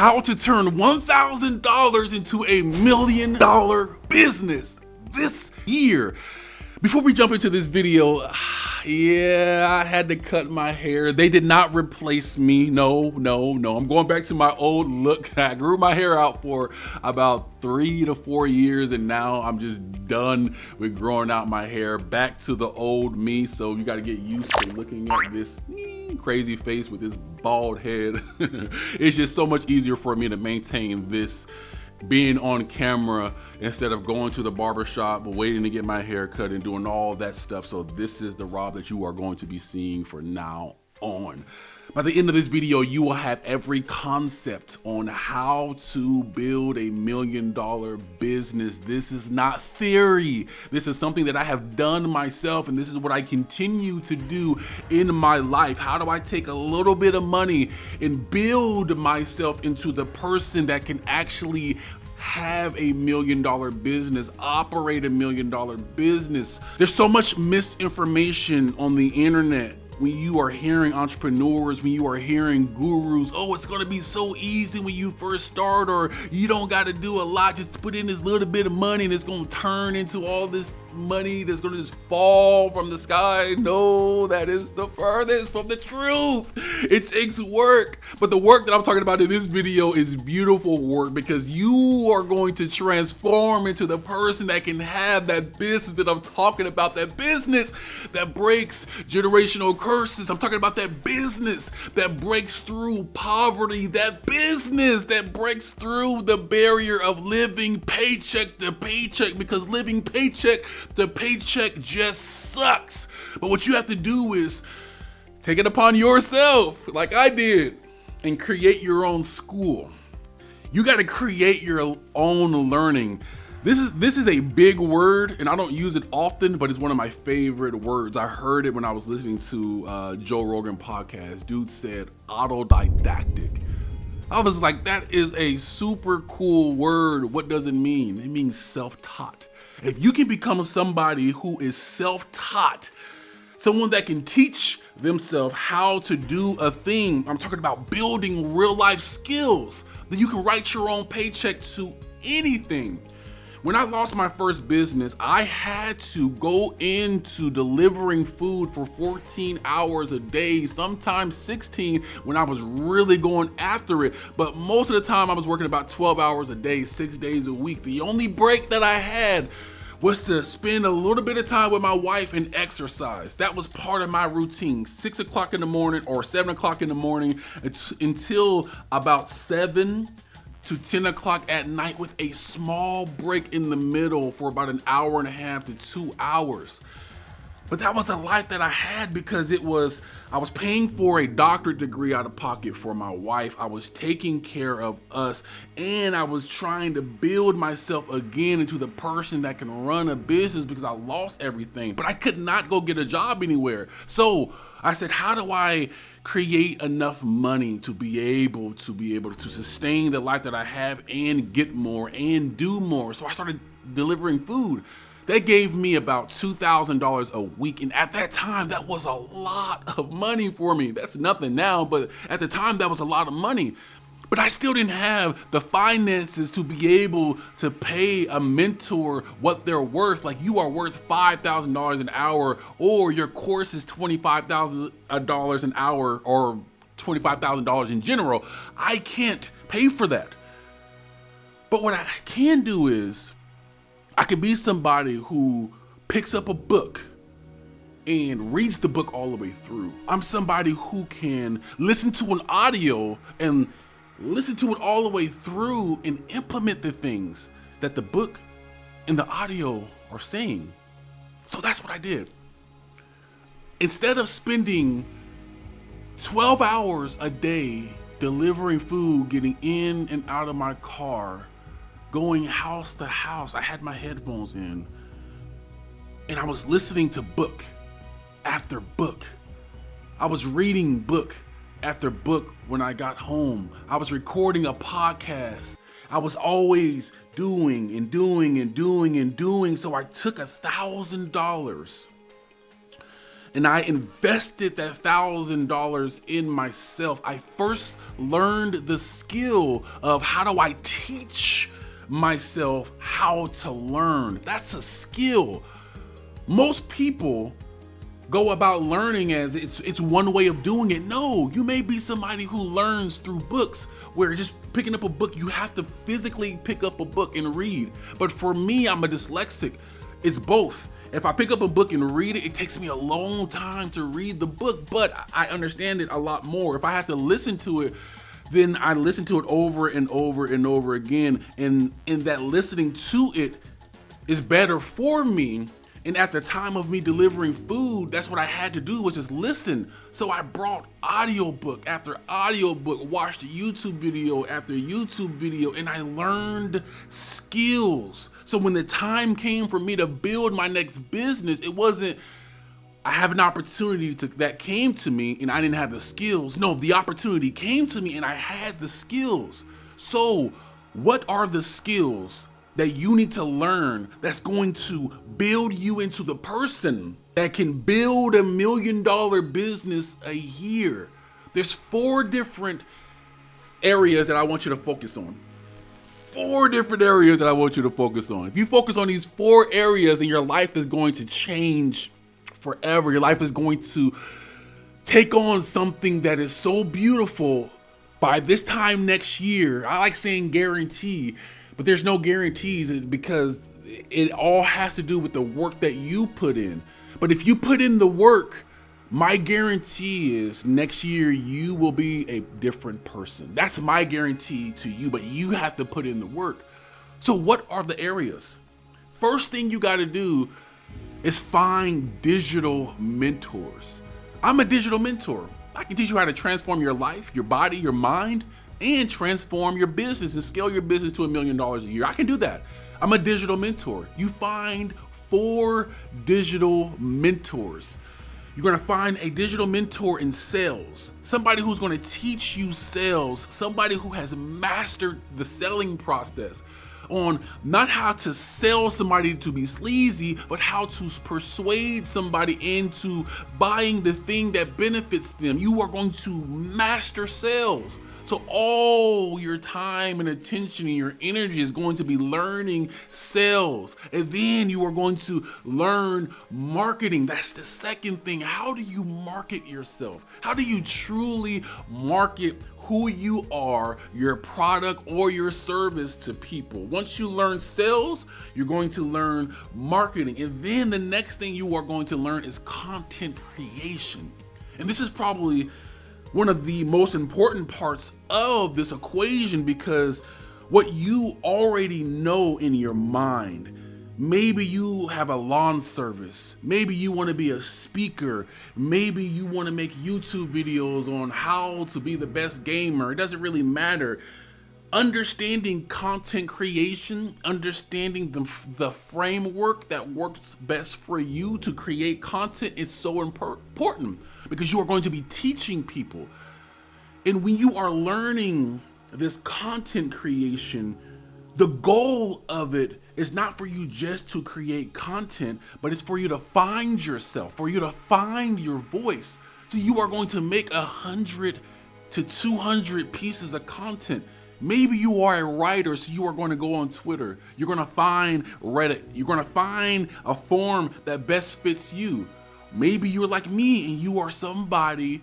how to turn $1,000 into $1 million business this year. Before we jump into this video, yeah, I had to cut my hair. They did not replace me. No. I'm going back to my old look. I grew my hair out for about 3 to 4 years, and now I'm just done with growing out my hair. Back to the old me. So you got to get used to looking at this crazy face with this bald head. It's just so much easier for me to maintain this being on camera instead of going to the barbershop, waiting to get my hair cut and doing all that stuff. So this is the Rob that you are going to be seeing for now on. By the end of this video, you will have every concept on how to build $1 million business. This is not theory. This is something that I have done myself, and this is what I continue to do in my life. How do I take a little bit of money and build myself into the person that can actually have $1 million business, operate $1 million business? There's so much misinformation on the internet. When you are hearing entrepreneurs, when you are hearing gurus, oh, it's gonna be so easy when you first start, or you don't gotta do a lot, just put in this little bit of money and it's gonna turn into all this money that's gonna just fall from the sky. No, that is the furthest from the truth. It takes work, but the work that I'm talking about in this video is beautiful work, because you are going to transform into the person that can have that business that I'm talking about, that business that breaks generational curses. I'm talking about that business that breaks through poverty, that business that breaks through the barrier of living paycheck to paycheck, because living paycheck to paycheck just sucks. But what you have to do is take it upon yourself, like I did, and create your own school. You got to create your own learning. This is a big word, and I don't use it often, but it's one of my favorite words. I heard it when I was listening to Joe Rogan podcast. Dude said autodidactic. I was like, that is a super cool word. What does it mean? It means self-taught. If you can become somebody who is self-taught, someone that can teach themselves how to do a thing, I'm talking about building real life skills, then you can write your own paycheck to anything. When I lost my first business, I had to go into delivering food for 14 hours a day, sometimes 16 when I was really going after it. But most of the time I was working about 12 hours a day, 6 days a week. The only break that I had was to spend a little bit of time with my wife and exercise. That was part of my routine. 6 o'clock in the morning or 7 o'clock in the morning until about 7 to 10 o'clock at night, with a small break in the middle for about an hour and a half to 2 hours. But that was the life that I had, because I was paying for a doctorate degree out of pocket for my wife. I was taking care of us, and I was trying to build myself again into the person that can run a business, because I lost everything. But I could not go get a job anywhere. So I said, how do I create enough money to be able to sustain the life that I have and get more and do more? So I started delivering food. That gave me about $2,000 a week. And at that time, that was a lot of money for me. That's nothing now, but at the time, that was a lot of money. But I still didn't have the finances to be able to pay a mentor what they're worth. Like, you are worth $5,000 an hour, or your course is $25,000 an hour, or $25,000 in general. I can't pay for that. But what I can do is, I can be somebody who picks up a book and reads the book all the way through. I'm somebody who can listen to an audio and listen to it all the way through and implement the things that the book and the audio are saying. So that's what I did. Instead of spending 12 hours a day delivering food, getting in and out of my car, going house to house, I had my headphones in, and I was listening to book after book. I was reading book after book when I got home. I was recording a podcast. I was always doing. So I took $1,000 and I invested that $1,000 in myself. I first learned the skill of how do I teach myself how to learn. That's a skill. Most people go about learning as it's one way of doing it. No, you may be somebody who learns through books, where just picking up a book, you have to physically pick up a book and read. But for me, I'm a dyslexic. It's both. If I pick up a book and read it, it takes me a long time to read the book, but I understand it a lot more. If I have to listen to it, then I listen to it over and over and over again. And that listening to it is better for me. And at the time of me delivering food, that's what I had to do, was just listen. So I brought audiobook after audiobook, watched YouTube video after YouTube video, and I learned skills. So when the time came for me to build my next business, it wasn't, I have an opportunity that came to me and I didn't have the skills. No, the opportunity came to me and I had the skills. So what are the skills that you need to learn that's going to build you into the person that can build $1 million business a year? There's 4 different areas that I want you to focus on. 4 different areas that I want you to focus on. If you focus on these 4 areas, then your life is going to change forever. Your life is going to take on something that is so beautiful by this time next year. I like saying guarantee, but there's no guarantees, because it all has to do with the work that you put in. But if you put in the work, my guarantee is next year you will be a different person. That's my guarantee to you, but you have to put in the work. So what are the areas? First thing you got to do is find digital mentors. I'm a digital mentor. I can teach you how to transform your life, your body, your mind, and transform your business and scale your business to $1 million a year. I can do that. I'm a digital mentor. You find 4 digital mentors. You're gonna find a digital mentor in sales, somebody who's gonna teach you sales, somebody who has mastered the selling process, on not how to sell somebody to be sleazy, but how to persuade somebody into buying the thing that benefits them. You are going to master sales. So all your time and attention and your energy is going to be learning sales. And then you are going to learn marketing. That's the second thing. How do you market yourself? How do you truly market who you are, your product or your service to people? Once you learn sales, you're going to learn marketing. And then the next thing you are going to learn is content creation. And this is probably one of the most important parts of this equation, because what you already know in your mind, maybe you have a lawn service, maybe you want to be a speaker, maybe you want to make YouTube videos on how to be the best gamer. It doesn't really matter. Understanding content creation, understanding the framework that works best for you to create content is so important, because you are going to be teaching people. And when you are learning this content creation, the goal of it is not for you just to create content, but it's for you to find yourself, for you to find your voice. So you are going to make 100 to 200 pieces of content. Maybe you are a writer, so you are going to go on Twitter. You're going to find Reddit. You're going to find a forum that best fits you. Maybe you're like me and you are somebody,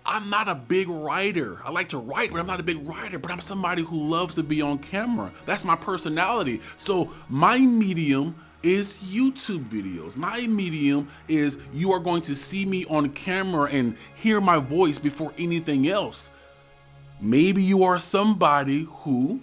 I'm not a big writer. I like to write, but I'm not a big writer, but I'm somebody who loves to be on camera. That's my personality. So my medium is YouTube videos. My medium is you are going to see me on camera and hear my voice before anything else. Maybe you are somebody who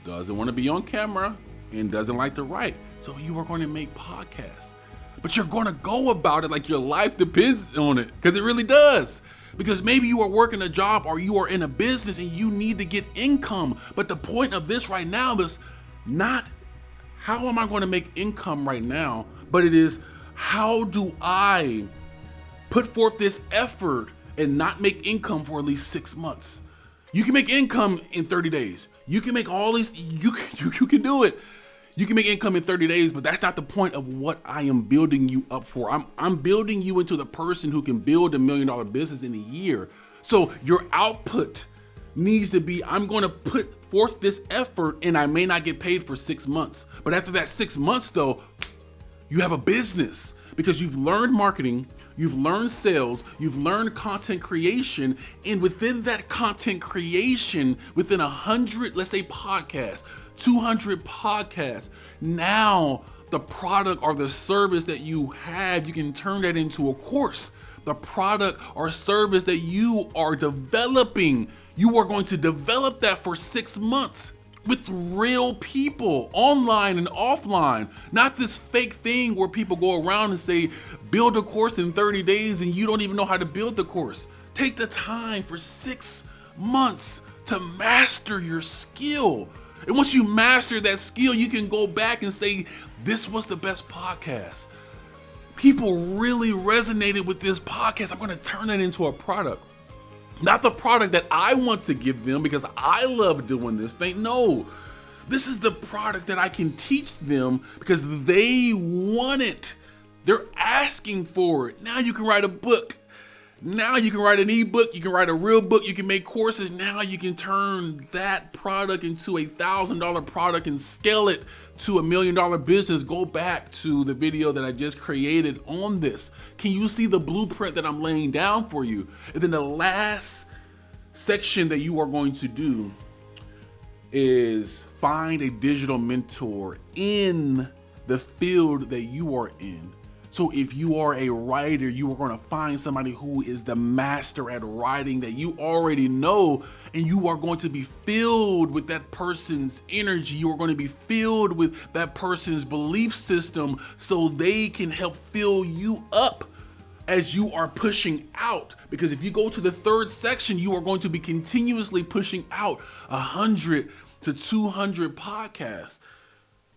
doesn't want to be on camera and doesn't like to write. So you are going to make podcasts. But you're going to go about it like your life depends on it, because it really does. Because maybe you are working a job or you are in a business and you need to get income. But the point of this right now is not how am I going to make income right now, but it is how do I put forth this effort and not make income for at least 6 months. You can make income in 30 days. You can make all these, you can do it. You can make income in 30 days, but that's not the point of what I am building you up for. I'm building you into the person who can build $1 million business in a year. So your output needs to be, I'm going to put forth this effort and I may not get paid for 6 months. But after that 6 months though, you have a business because you've learned marketing, you've learned sales, you've learned content creation, and within that content creation, within 100, let's say podcasts, 200 podcasts, now the product or the service that you have, you can turn that into a course. The product or service that you are developing, you are going to develop that for 6 months with real people, online and offline. Not this fake thing where people go around and say, build a course in 30 days and you don't even know how to build the course. Take the time for 6 months to master your skill. And once you master that skill, you can go back and say, this was the best podcast. People really resonated with this podcast. I'm going to turn it into a product. Not the product that I want to give them because I love doing this thing. No, this is the product that I can teach them because they want it. They're asking for it. Now you can write a book. Now you can write an ebook. You can write a real book. You can make courses. Now you can turn that product into $1,000 product and scale it to $1 million business. Go back to the video that I just created on this. Can you see the blueprint that I'm laying down for you? And then the last section that you are going to do is find a digital mentor in the field that you are in. So if you are a writer, you are going to find somebody who is the master at writing that you already know, and you are going to be filled with that person's energy. You are going to be filled with that person's belief system so they can help fill you up as you are pushing out. Because if you go to the third section, you are going to be continuously pushing out 100 to 200 podcasts.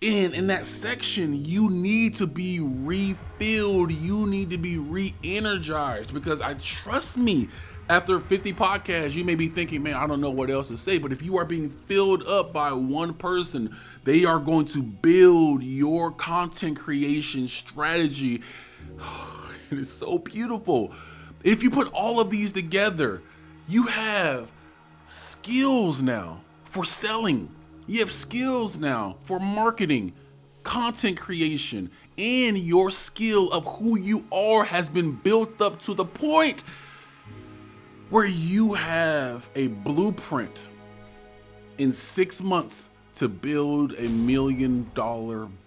In that section, you need to be refilled. You need to be re-energized because trust me, after 50 podcasts, you may be thinking, man, I don't know what else to say. But if you are being filled up by one person, they are going to build your content creation strategy. It is so beautiful. If you put all of these together, you have skills now for selling. You have skills now for marketing, content creation, and your skill of who you are has been built up to the point where you have a blueprint in 6 months to build $1 million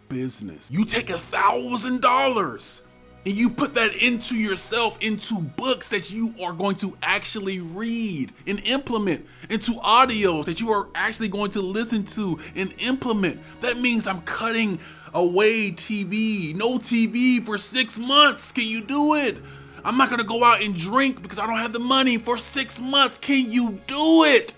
business. You take $1,000 and you put that into yourself, into books that you are going to actually read and implement, into audios that you are actually going to listen to and implement. That means I'm cutting away TV. No TV for 6 months. Can you do it? I'm not going to go out and drink because I don't have the money for 6 months. Can you do it?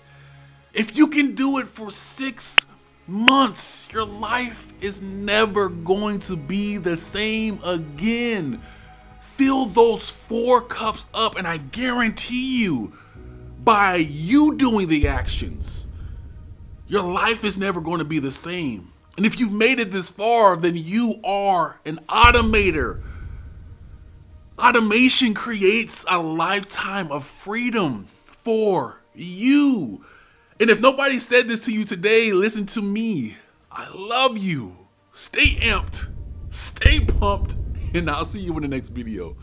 If you can do it for 6 months, your life is never going to be the same again. Fill those 4 cups up, and I guarantee you, by you doing the actions, your life is never going to be the same. And if you've made it this far, then you are an automator. Automation creates a lifetime of freedom for you. And if nobody said this to you today, listen to me. I love you. Stay amped, stay pumped, and I'll see you in the next video.